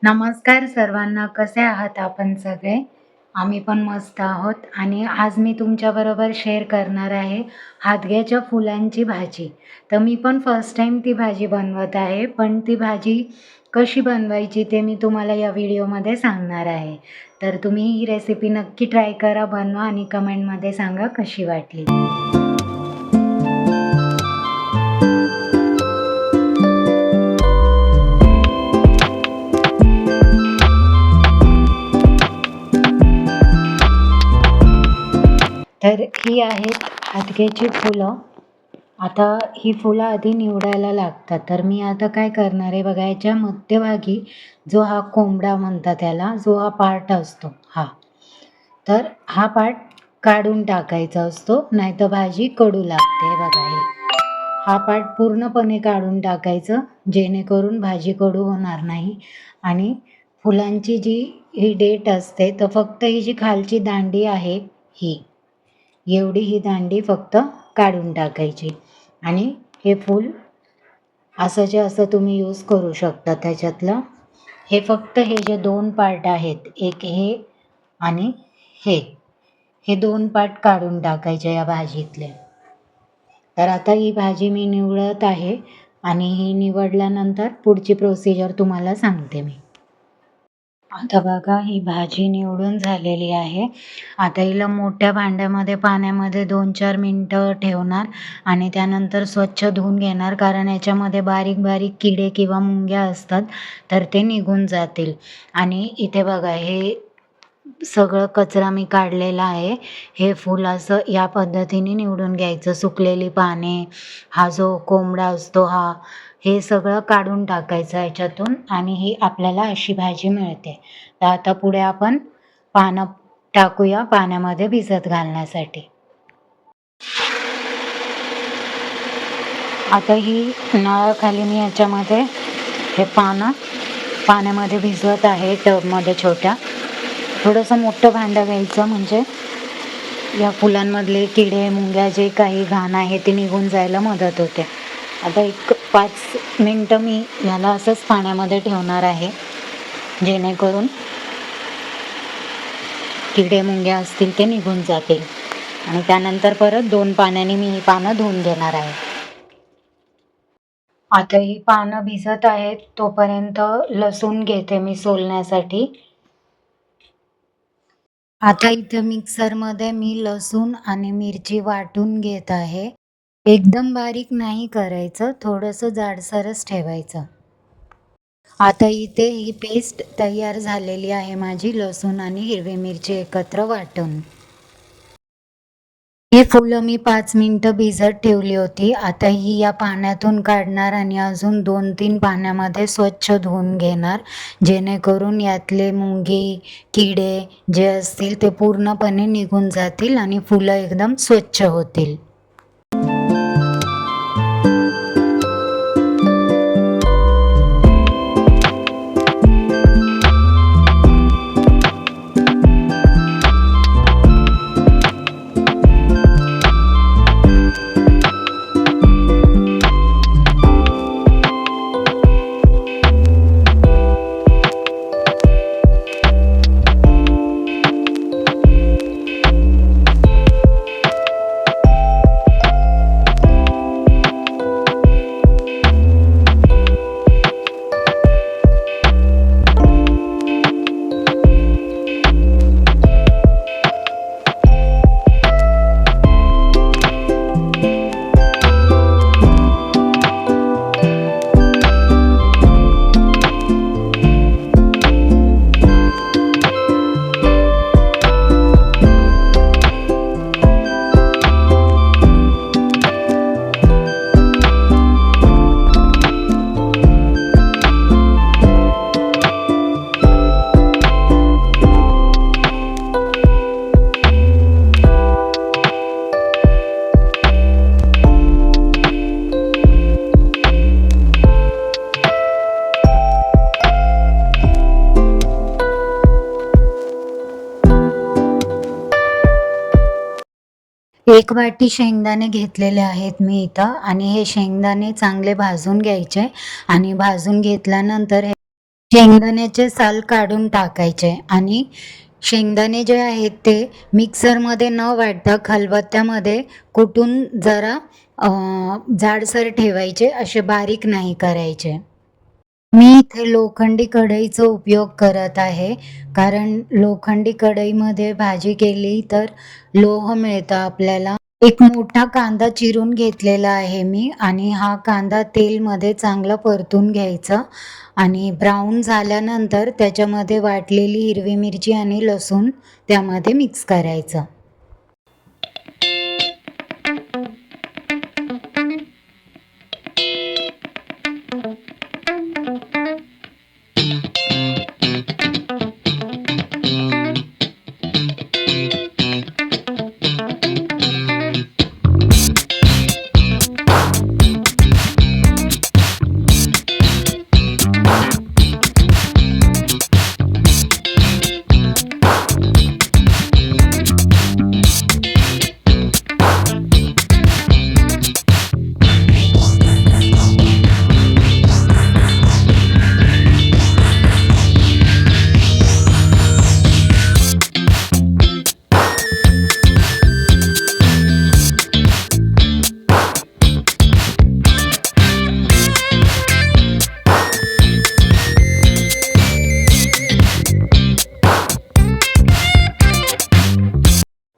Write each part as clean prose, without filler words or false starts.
नमस्कार सर्वांना, कसे आहात आपण सगळे? आम्ही पण मस्त आहोत आणि आज मी तुमच्याबरोबर शेअर करणार आहे हादग्याच्या फुलांची भाजी. तर मी पण फर्स्ट टाईम ती भाजी बनवत आहे, पण ती भाजी कशी बनवायची ते मी तुम्हाला या व्हिडिओमध्ये सांगणार आहे. तर तुम्ही ही रेसिपी नक्की ट्राय करा, बनवा आणि कमेंटमध्ये सांगा कशी वाटली. तर ही आहेत हादग्याची फुलं. आता ही फुलं आधी निवडायला लागतात. तर मी आता काय करणार आहे बघा, याच्या मध्यभागी जो हा कोंबडा म्हणतात त्याला, जो हा पार्ट असतो तर हा पार्ट काढून टाकायचा असतो, नाहीतर भाजी कडू लागते. बघा, हा पार्ट पूर्णपणे काढून टाकायचं, जेणेकरून भाजी कडू होणार नाही. आणि फुलांची जी ही डेट असते, तर फक्त ही जी खालची दांडी आहे ही एवढी ही दांडी फक्त काढून टाकायची. आणि हे फूल असंच्या असं तुम्ही यूज करू शकता त्याच्यातलं. हे फक्त हे जे दोन पार्ट आहेत, एक हे आणि हे हे दोन पार्ट काढून टाकायचे या भाजीतले. तर आता ही भाजी मी निवडत आहे आणि ही निवडल्यानंतर पुढची प्रोसिजर तुम्हाला सांगते मी. आता बघा, ही भाजी निवडून झालेली आहे. आता हिला मोठ्या भांड्यामध्ये पाण्यामध्ये 2-4 मिनटं ठेवणार आणि त्यानंतर स्वच्छ धुवून घेणार, कारण याच्यामध्ये बारीक बारीक किडे किंवा मुंग्या असतात, तर ते निघून जातील. आणि इथे बघा, हे सगळं कचरा मी काढलेला आहे. हे फूल असं या पद्धतीने निवडून घ्यायचं. सुकलेली पाने, हा जो कोंबडा असतो हे सगळं काढून टाकायचं याच्यातून आणि ही आपल्याला अशी भाजी मिळते. तर आता पुढे आपण पानं टाकूया पाण्यामध्ये भिजत घालण्यासाठी. आता ही नळाखाली मी याच्यामध्ये हे पानं पाण्यामध्ये भिजवत आहे, टबमध्ये छोट्या. थोडंसं मोठं भांडं घ्यायचं, म्हणजे या फुलांमधले किडे मुंग्या जे काही घाण आहे ते निघून जायला मदत होते. आता एक 5 मिनटं मी याला असंच पाण्यामध्ये ठेवणार आहे, जेणेकरून किडे मुंग्या असतील ते निघून जातील. आणि त्यानंतर परत 2 पाण्याने मी ही पानं धुवून घेणार आहे. आता ही पानं भिजत आहेत, तोपर्यंत लसूण घेते मी सोलण्यासाठी. आता इथं मिक्सरमध्ये मी लसूण आणि मिरची वाटून घेत आहे. एकदम बारीक नाही करायचं, थोडंसं जाडसरच ठेवायचं. आता इथे ही पेस्ट तयार झालेली आहे माझी, लसूण आणि हिरवी मिरची एकत्र वाटून. ही फुलं मी 5 मिनटं भिजत ठेवली होती. आता ही या पाण्यातून काढणार आणि अजून 2-3 पाण्यामध्ये स्वच्छ धुवून घेणार, जेणेकरून यातले मुंगी किडे जे असतील ते पूर्णपणे निघून जातील आणि फुलं एकदम स्वच्छ होतील. एक वाटी शेंगदाणे घेतलेले आहेत मी इथं आणि हे शेंगदाणे चांगले भाजून घ्यायचे आणि भाजून घेतल्यानंतर शेंगदाण्याचे साल काढून टाकायचे आणि शेंगदाणे जे आहेत ते मिक्सरमध्ये न वाटता खलबत्त्यामध्ये कुटून जरा जाडसर ठेवायचे, असे बारीक नाही करायचे. मी इथे लोखंडी कढईचा उपयोग करत आहे, कारण लोखंडी कढईमध्ये भाजी केली तर लोह मिळतं आपल्याला. एक मोठा कांदा चिरून घेतलेला आहे मी आणि हा कांदा तेलमध्ये चांगला परतून घ्यायचा आणि ब्राऊन झाल्यानंतर त्याच्यामध्ये वाटलेली हिरवी मिरची आणि लसूण त्यामध्ये मिक्स करायचं.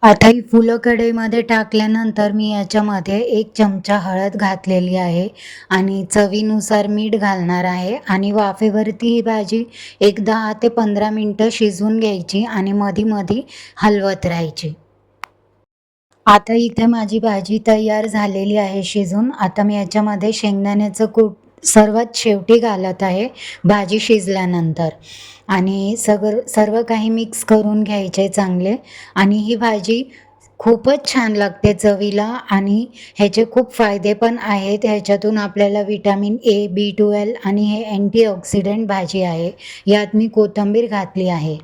आता ही फुलं कढईमध्ये टाकल्यानंतर मी याच्यामध्ये 1 चमचा हळद घातलेली आहे आणि चवीनुसार मीठ घालणार आहे आणि वाफेवरती ही भाजी एक 10 ते 15 मिनटं शिजवून घ्यायची आणि मधी-मधी हलवत राहायची. आता इथे माझी भाजी तयार झालेली आहे शिजून. आता मी याच्यामध्ये शेंगदाण्याचं कूट सर्वात शेवटी घालत आहे भाजी शिजल्यानंतर आणि सर्व काही मिक्स करून घ्यायचे चांगले आणि ही भाजी खूपच छान लागते चवीला आणि ह्याचे खूप फायदे पण आहेत. ह्याच्यातून आपल्याला विटामिन ए, B12 आणि हे अँटीऑक्सिडंट भाजी आहे. यात मी कोथिंबीर घातली आहे.